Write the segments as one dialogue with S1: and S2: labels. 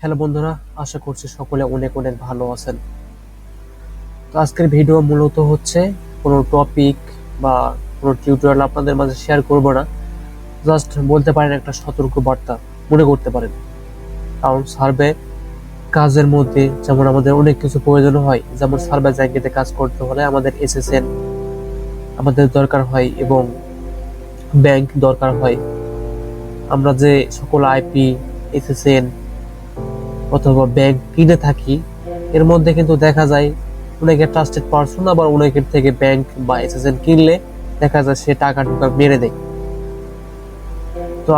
S1: Hello বন্ধুরা, আশা করছি সকলে অনেক অনেক ভালো আছেন। তো আজকের ভিডিও মূলত হচ্ছে কোনো টপিক বা কোনো টিউটোরিয়াল আপনাদের মাঝে শেয়ার করব না। জাস্ট বলতে পারেন একটা সতর্ক বার্তা মনে করতে পারেন। কারণ সার্ভে কাজের মধ্যে যেমন আমাদের অনেক কিছু প্রয়োজন হয়, যেমন সার্ভে জায়গাতে কাজ করতে হলে আমাদের এসএসএন আমাদের দরকার হয় এবং ব্যাংক দরকার হয়। আমরা যে সকল আইপি, এসএসএন অথবা ব্যাংক কিনে থাকি, এর মধ্যে কিন্তু দেখা যায় অনেকে ট্রাস্টেড পারসন, আবার অনেকের থেকে ব্যাংক বা এসএসএন কিনলে দেখা যায় সে টাকা টুকা মেরে দেয়। তো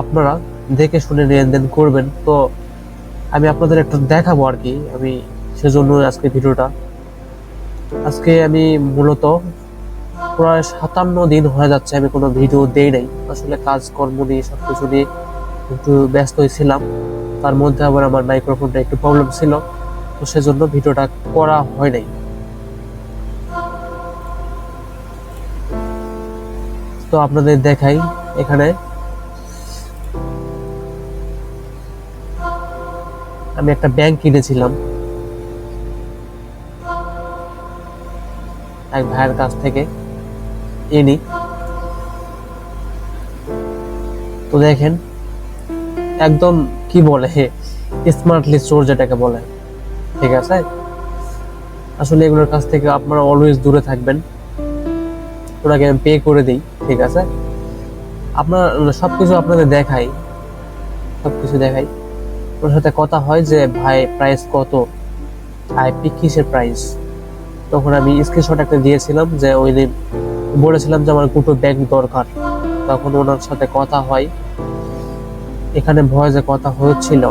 S1: আপনারা দেখে শুনে লেনদেন করবেন। তো আমি আপনাদের একটু দেখাবো আর কি, আমি সেজন্য আজকে ভিডিওটা। আজকে আমি মূলত প্রায় 57 দিন হয়ে যাচ্ছে আমি কোনো ভিডিও দেই নাই। আসলে কাজকর্ম নিয়ে সবকিছু নিয়ে একটু ব্যস্ত ছিলাম, তার মধ্যে আবার আমার মাইক্রোফোনটা একটু প্রবলেম ছিল, তো সেজন্য ভিডিওটা করা হয় নাই। তো আপনাদের দেখাই, এখানে আমি একটা ব্যাংক কিনেছিলাম এক ভাইয়ের কাছ থেকে এনি। তো দেখেন একদম কি বলে স্মার্টলি স্টোর যেটাকে বলে, ঠিক আছে। আসলে এগুলোর কাছ থেকে আপনারা অলওয়েজ দূরে থাকবেন। ওনাকে আমি পে করে দিই, ঠিক আছে। আপনার সবকিছু আপনাদের দেখাই, সবকিছু দেখাই। ওর সাথে কথা হয় যে ভাই প্রাইস কত, আইপি কিসের প্রাইস। তখন আমি স্ক্রিনশট একটা দিয়েছিলাম যে ওই দিন বলেছিলাম যে আমার দুটো ব্যাংক দরকার। তখন ওনার সাথে কথা হয়, এখানে ভয়েসে কথা হচ্ছিল।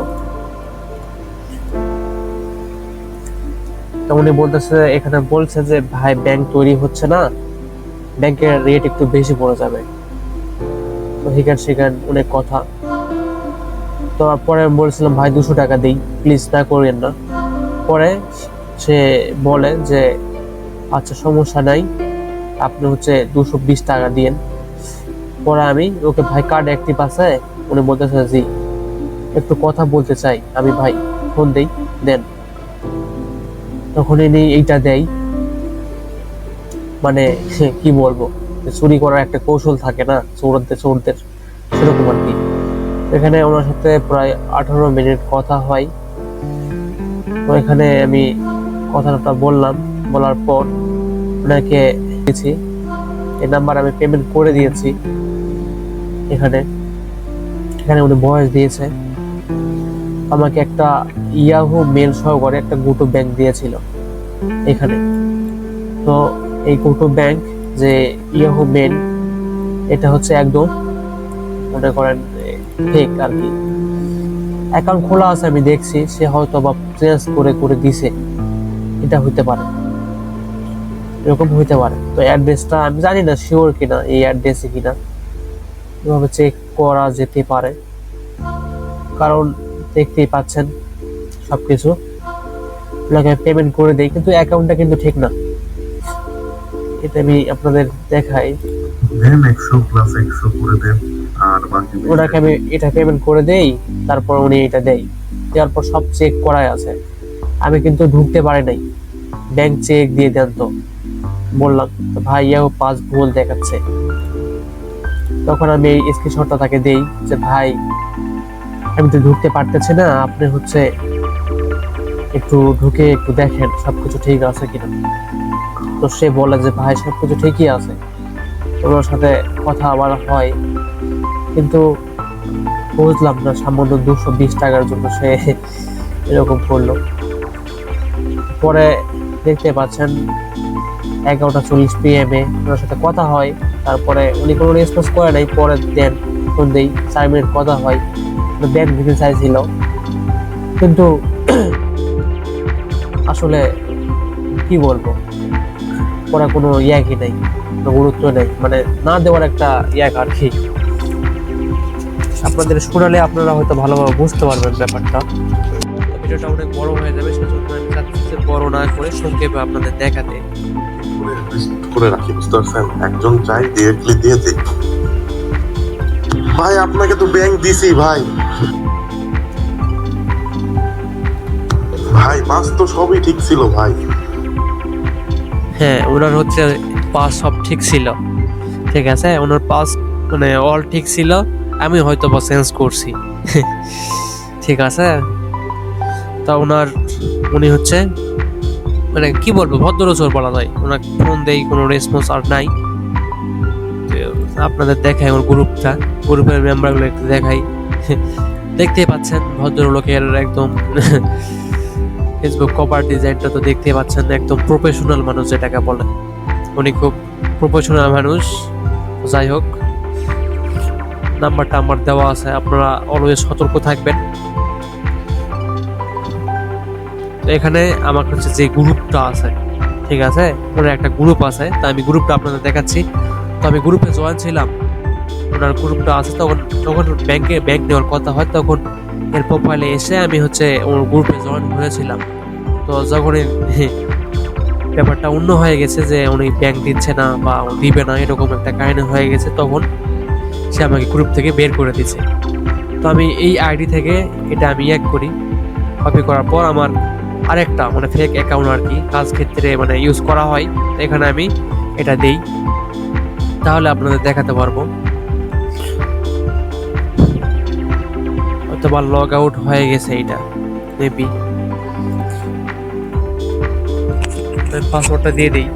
S1: তো উনি বলতেছে, এখানে বলছে যে ভাই ব্যাংক তৈরি হচ্ছে না, ব্যাংকের রেট একটু বেশি পড়ে যাবে। তো সেখান অনেক কথা। তো পরে আমি বলছিলাম ভাই 200 টাকা দিই, প্লিজ না করেন না। পরে সে বলে যে আচ্ছা সমস্যা নাই, আপনি হচ্ছে 220 টাকা দিয়েন। পরে আমি ওকে ভাই কার্ড অ্যাক্টিভ আছে, উনি বলতেছে জি, একটু কথা বলতে চাই আমি, ভাই ফোন দেই, দেন। তখন ইনি এইটা দেয়, মানে কি বলবো, চুরি করার একটা কৌশল থাকে না চোরদের, সেরকম আর কি। এখানে ওনার সাথে প্রায় 18 মিনিট কথা হয়। তো এখানে আমি কথাটা বললাম, বলার পর ওনাকে দিয়েছি এই নাম্বার, আমি পেমেন্ট করে দিয়েছি। এখানে এখানে উনি ভয়েস দিয়েছে, আমাকে একটা ইয়াহু মেল সহকারে একটা গুটো ব্যাংক দিয়েছিল এখানে। তো এই গুটো ব্যাংক যে ইয়াহু মেল, এটা হচ্ছে একদম মনে করেন ফেক আর কি। অ্যাকাউন্ট খোলা আছে আমি দেখছি, সে হয়তো বা চেঞ্জ করে করে দিছে, এটা হইতে পারে, এরকম হইতে পারে। তো অ্যাড্রেসটা আমি জানি না শিওর কিনা, এই অ্যাড্রেসে কিনা, এভাবে চেক করা যেতে পারে। কারণ দেখতেই পাচ্ছেন সবকিছু পেমেন্ট করে দেই, কিন্তু অ্যাকাউন্টটা কিন্তু ঠিক না। এটা আমি আপনাদের দেখাই,
S2: দেন 100 প্লাস 100 করে দেন, আর বাকি
S1: ওনাকে আমি এটা পেমেন্ট করে দেই, তারপর উনি এটা দেয়। দেওয়ার পর সব চেক করাই আছে, আমি কিন্তু ঢুকতে পারি নাই। ব্যাংক চেক দিয়ে দেন তো বললাম, তো ভাই ইয়াও পাস ভুল দেখাচ্ছে। তখন আমি এই স্ক্রিনশটটা তাকে দেই যে ভাই আমি তো ঢুকতে পারতেছি না, আপনি হচ্ছে একটু ঢুকে একটু দেখেন সবকিছু ঠিক আছে কিনা। তো সে বলে যে ভাই সবকিছু ঠিকই আছে। ওনার সাথে কথা আবার হয়, কিন্তু বুঝলাম না সামান্য 220 টাকার জন্য সে এরকম করলো। পরে দেখতে পাচ্ছেন 11:40 PM ওনার সাথে কথা হয়, তারপরে উনি কোনো রেসপন্স করে নাই। পরে দেন ফোন দেই, 4 মিনিট কথা হয়, ব্যাংক ডিটেল চাইছিল, কিন্তু আসলে কি বলবো, ওরা কোনো ইয়াকি নেই, কোনো গুরুত্ব নেই, মানে না দেওয়ার একটা ইয়াক আর কি। আপনাদের শোনালে আপনারা হয়তো ভালোভাবে বুঝতে পারবেন ব্যাপারটা। ভিডিওটা অনেক বড় হয়ে যাবে, সেজন্য আমি চাচ্ছি যে বড় না করে সংক্ষেপে আপনাদের দেখাতে।
S2: করে রাখি, বুঝতে পারছেন? একজন চাই ডিরেক্টলি দিয়ে দিই। ভাই আপনাকে তো ব্যাংক দিছি ভাই, ভাই পাস তো সবই ঠিক ছিল ভাই।
S1: হ্যাঁ, ওনার হচ্ছে পাস সব ঠিক ছিল, ঠিক আছে, ওনার পাস মানে অল ঠিক ছিল। আমি হয়তো বা চেঞ্জ করছি। ঠিক আছে। তা উনি হচ্ছে মানে কি বলবো, ভদ্রচোর বলা যায়। ওনাকে ফোন দেই, কোনো রেসপন্স আর নাই। তো আপনাদের দেখাই ওর গ্রুপের মেম্বারগুলো একটু দেখাই। দেখতেই পাচ্ছেন ভদ্রলোকের একদম ফেসবুক কভার ডিজাইনটা তো দেখতেই পাচ্ছেন, একদম প্রফেশনাল মানুষ যেটাকে বলে। উনি খুব প্রফেশনাল মানুষ। যাই হোক, নাম্বারটা আমার দেওয়া আছে, আপনারা অলওয়েজ সতর্ক থাকবেন। তো এখানে আমার কাছে যে গ্রুপটা আছে, ঠিক আছে, ওনার একটা গ্রুপ আছে, তা আমি গ্রুপটা আপনাদের দেখাচ্ছি। তো আমি গ্রুপে জয়েন ছিলাম, ওনার গ্রুপটা আছে। তখন যখন ব্যাংক নেওয়ার কথা হয়, তখন এর প্রোফাইলে এসে আমি হচ্ছে ওর গ্রুপে জয়েন হয়েছিলাম। তো যখন ব্যাপারটা অন্য হয়ে গেছে যে উনি ব্যাংক দিচ্ছে না বা দিবে না, এরকম একটা কাহিনী হয়ে গেছে, তখন সে আমাকে গ্রুপ থেকে বের করে দিচ্ছে। তো আমি এই আইডি থেকে এটা আমি করি, কপি করার পর আমার আরেকটা মানে ফেক অ্যাকাউন্ট আর কি কাজ ক্ষেত্রে মানে ইউজ করা হয়, এখানে আমি এটা দেই, তাহলে আপনাদের দেখাতে পারবো। হয়তো বা লগ আউট হয়ে গেছে এটা, মেবি। পাসওয়ার্ডটা দিয়ে দিই।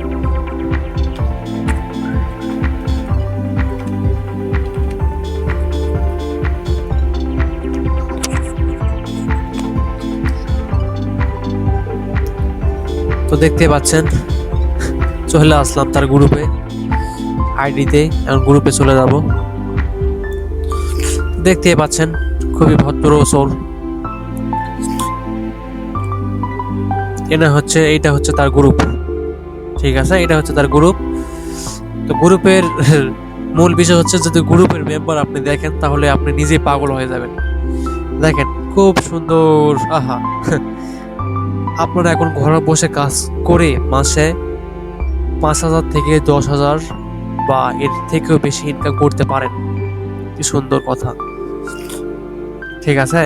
S1: তো দেখতে পাচ্ছেন চলে আসলাম তার গ্রুপে, আইডিতে। এখন গ্রুপে চলে যাব। দেখতে পাচ্ছেন খুবই ভদ্র সোল। এইটা হচ্ছে তার গ্রুপ, ঠিক আছে, এটা হচ্ছে তার গ্রুপ। তো গ্রুপের মূল বিষয় হচ্ছে, যদি গ্রুপের মেম্বার আপনি দেখেন তাহলে আপনি নিজেই পাগল হয়ে যাবেন। দেখেন খুব সুন্দর, আহা। আপনারা এখন ঘরে বসে কাজ করে মাসে 5,000 থেকে 10,000 বা এর থেকেও বেশি ইনকাম করতে পারেন। কি সুন্দর কথা, ঠিক আছে,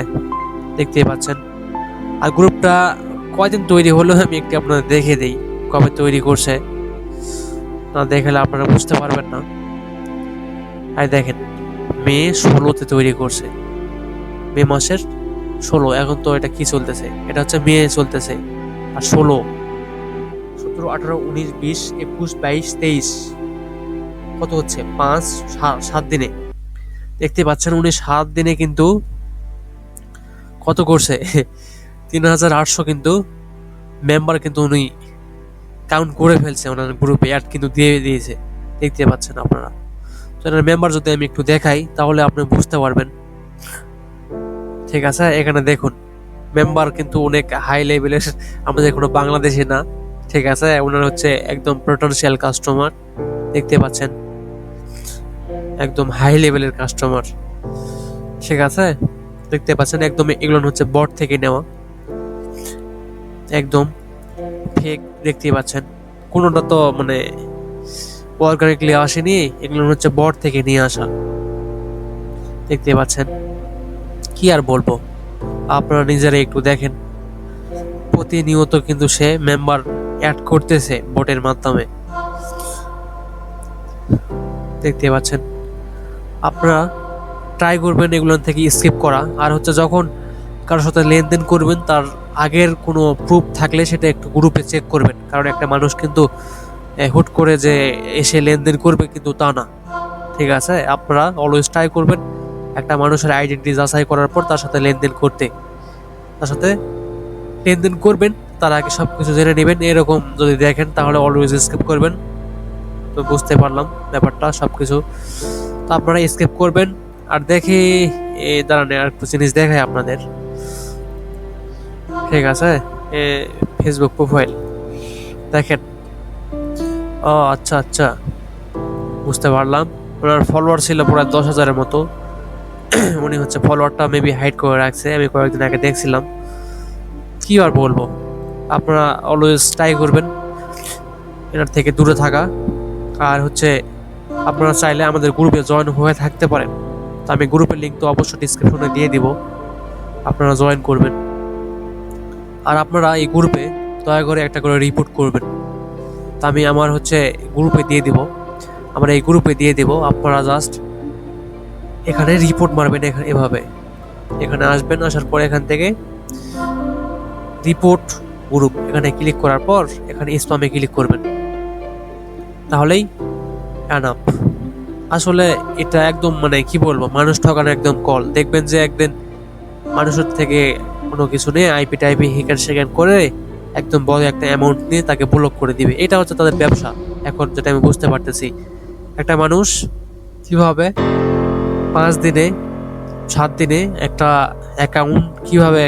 S1: দেখতেই পাচ্ছেন। আর গ্রুপটা কয়দিন তৈরি হলো আমি একটু আপনাদের দেখে দিই, কবে তৈরি করছে। না দেখালে আপনারা বুঝতে পারবেন না। আর দেখেন, মে 16-তে তৈরি করছে, মে মাসের 16। এখন তো এটা কি চলতেছে, এটা হচ্ছে মে চলতেছে। আর 16, 17, 18, 19, 20, 21, 22, 23 কত হচ্ছে, 7 দিনে। দেখতে পাচ্ছেন উনি 7 দিনে কিন্তু কত করছে, 3,800 কিন্তু মেম্বার কিন্তু উনি কাউন্ট করে ফেলছে, ওনার গ্রুপে অ্যাড কিন্তু দিয়ে দিয়েছে। দেখতে পাচ্ছেন আপনারা। তো এনার মেম্বার যদি আমি একটু দেখাই তাহলে আপনি বুঝতে পারবেন, ঠিক আছে। এখানে দেখুন মেম্বার কিন্তু অনেক হাই লেভেলের, আমাদের কোনো বাংলাদেশি না, ঠিক আছে। ওনার হচ্ছে একদম পটেনশিয়াল কাস্টমার, দেখতে পাচ্ছেন, একদম হাই লেভেলের কাস্টমার, ঠিক আছে। দেখতে পাচ্ছেন একদম এগুলো হচ্ছে বট থেকে নেওয়া, একদম ফেক। দেখতে পাচ্ছেন কোনোটা তো মানে অর্গানিকলি আসেনি, এগুলো হচ্ছে বট থেকে নিয়ে আসা। দেখতে পাচ্ছেন, কি আর বলবো, আপনারা নিজেরা একটু দেখেন। প্রতিনিয়ত কিন্তু সে মেম্বার অ্যাড করতেছে বটের মাধ্যমে, দেখতে পাচ্ছেন। আপনারা ট্রাই করবেন এগুলো থেকে স্কিপ করা। আর হচ্ছে যখন কারোর সাথে লেনদেন করবেন, তার আগের কোনো প্রুফ থাকলে সেটা একটু গ্রুপে চেক করবেন, কারণ একটা মানুষ কিন্তু হুট করে যে এসে লেনদেন করবে কিন্তু তা না, ঠিক আছে। আপনারা অলওয়েজ ট্রাই করবেন একটা মানুষের আইডেন্টিটি যাচাই করার পর তার সাথে লেনদেন করতে, তার সাথে লেনদেন করবেন, তার আগে সবকিছু জেনে নেবেন। এরকম যদি দেখেন তাহলে অলওয়েজ স্কিপ করবেন। তো বুঝতে পারলাম ব্যাপারটা সবকিছু, তো আপনারা স্কিপ করবেন। আর দেখি দাঁড়ান আর একটু জিনিস দেখাই আপনাদের, ঠিক আছে। ফেসবুক প্রোফাইল দেখেন। ও আচ্ছা আচ্ছা, বুঝতে পারলাম। ওনার ফলোয়ার ছিল প্রায় 10,000-এর মতো। উনি হচ্ছে ফলোয়ারটা মেবি হাইড করে রাখছে, আমি কয়েকদিন আগে দেখছিলাম। কি আর বলবো, আপনারা অলওয়েজ ট্রাই করবেন এনার থেকে দূরে থাকা। আর হচ্ছে আপনারা চাইলে আমাদের গ্রুপে জয়েন হয়ে থাকতে পারেন, তো আমি গ্রুপের লিঙ্ক তো অবশ্যই ডিসক্রিপশনে দিয়ে দিব, আপনারা জয়েন করবেন, আর আপনারা এই গ্রুপে দয়া করে একটা করে রিপোর্ট করবেন। তা আমি আমার গ্রুপে দিয়ে দিব, আমরা এই গ্রুপে দিয়ে দিব। আপনারা জাস্ট এখানে রিপোর্ট মারবেন, এখানে এভাবে এখানে আসবেন, আসার পর এখান থেকে রিপোর্ট গ্রুপ এখানে ক্লিক করার পর এখানে স্প্যামে ক্লিক করবেন, তাহলেই এনাফ। আসলে এটা একদম কি বলবো, মানুষ ঠকানো একদম কল। দেখবেন যে একদিন মানুষের থেকে কোনো কিছু নিয়ে আইপি টাইপি হিকান করে একদম বড় একটা অ্যামাউন্ট নিয়ে তাকে ব্লক করে দিবে। এটা হচ্ছে তাদের ব্যবসা এখন, যেটা আমি বুঝতে পারতেছি। একটা মানুষ কিভাবে 5 দিনে 7 দিনে একটা অ্যাকাউন্ট কিভাবে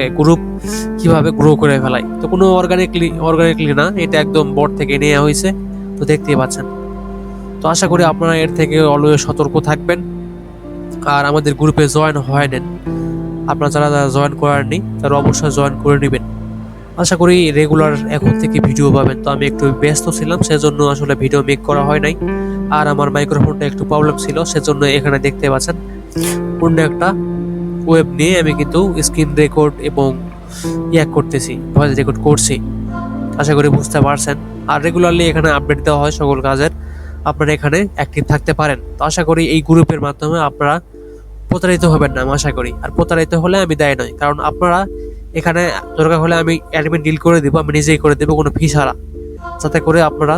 S1: গ্রো করে ফেলায়, তো কোনো অর্গানিকলি না, এটা একদম বট থেকে নেওয়া হয়েছে, তো দেখতেই পাচ্ছেন। তো আশা করি আপনারা এর থেকে অলওয়েজ সতর্ক থাকবেন আর আমাদের গ্রুপে জয়েন হয় নেন। আপনারা যারা জয়েন করারনি তারা অবশ্যই জয়েন করে নেবেন। আশা করি রেগুলার এখন থেকে ভিডিও পাবেন। তো আমি একটু ব্যস্ত ছিলাম, সেজন্য আসলে ভিডিও মেক করা হয় নাই। আর আমার মাইক্রোফোনটা একটু প্রবলেম ছিল, সেজন্য এখানে দেখতে পাচ্ছেন অন্য একটা ওয়েব নিয়ে আমি কিন্তু স্ক্রিন রেকর্ড এবং ভয়েস রেকর্ড করছি। আশা করি বুঝতে পারছেন। আর রেগুলারলি এখানে আপডেট দেওয়া হয় সকল কাজের, আপনারা এখানে অ্যাক্টিভ থাকতে পারেন। তো আশা করি এই গ্রুপের মাধ্যমে আপনারা প্রতারিত হবেন না, আমি আশা করি। আর প্রতারিত হলে আমি দায়ী নই, কারণ আপনারা এখানে দরকার হলে আমি অ্যাডমিন ডিল করে দিব, আমি নিজেই করে দেবো কোনো ফি ছাড়া, যাতে করে আপনারা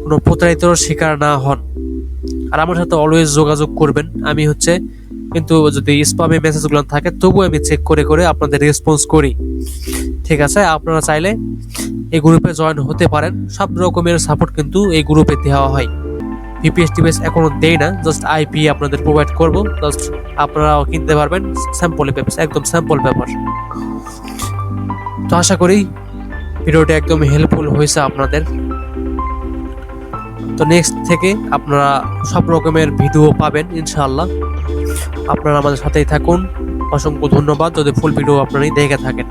S1: কোনো প্রতারিতর শিকার না হন। আর আমার সাথে অলওয়েজ যোগাযোগ করবেন। আমি কিন্তু যদি স্প্যামে মেসেজগুলো থাকে তবুও আমি চেক করে করে আপনাদের রেসপন্স করি, ঠিক আছে? আপনারা চাইলে এই গ্রুপে জয়েন হতে পারেন। সব রকমের সাপোর্ট কিন্তু এই গ্রুপে দেওয়া হয়। ভিপিএস টিপিএস এখনো দেই না, জাস্ট আইপি আপনাদের প্রোভাইড করব, জাস্ট আপনারাও কিনতে পারবেন স্যাম্পল পেপার, একদম স্যাম্পল পেপার। তো আশা করি ভিডিওটা একদম হেল্পফুল হয়েছে আপনাদের। তো নেক্সট থেকে আপনারা সব রকমের ভিডিও পাবেন ইনশাআল্লাহ। আপনারা আমাদের সাথেই থাকুন। অসংখ্য ধন্যবাদ যদি ফুল ভিডিও আপনারা দেখে থাকেন।